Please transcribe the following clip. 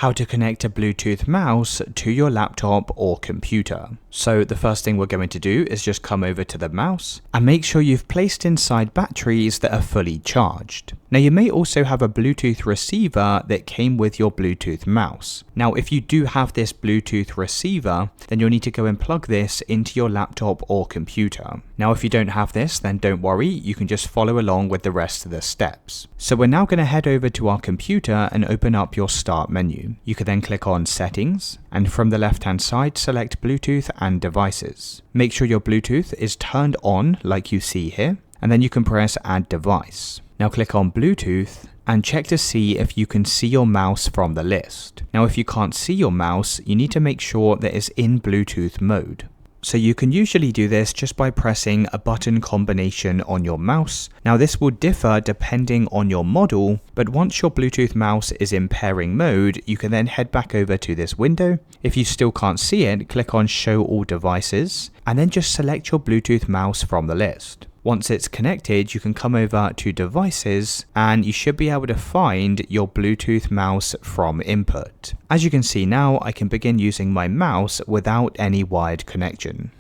how to connect a Bluetooth mouse to your laptop or computer. So the first thing we're going to do is just come over to the mouse and make sure you've placed inside batteries that are fully charged. Now you may also have a Bluetooth receiver that came with your Bluetooth mouse. Now if you do have this Bluetooth receiver, then you'll need to go and plug this into your laptop or computer. Now if you don't have this, then don't worry, you can just follow along with the rest of the steps. So we're now going to head over to our computer and open up your Start menu. You can then click on Settings, and from the left hand side select Bluetooth and Devices. Make sure your Bluetooth is turned on like you see here, and then you can press Add Device. Now click on Bluetooth and check to see if you can see your mouse from the list. Now if you can't see your mouse, you need to make sure that it's in Bluetooth mode. So you can usually do this just by pressing a button combination on your mouse. Now this will differ depending on your model, but once your Bluetooth mouse is in pairing mode, you can then head back over to this window. If you still can't see it, click on Show All Devices, and then just select your Bluetooth mouse from the list. Once it's connected, you can come over to Devices and you should be able to find your Bluetooth mouse from input. As you can see now, I can begin using my mouse without any wired connection.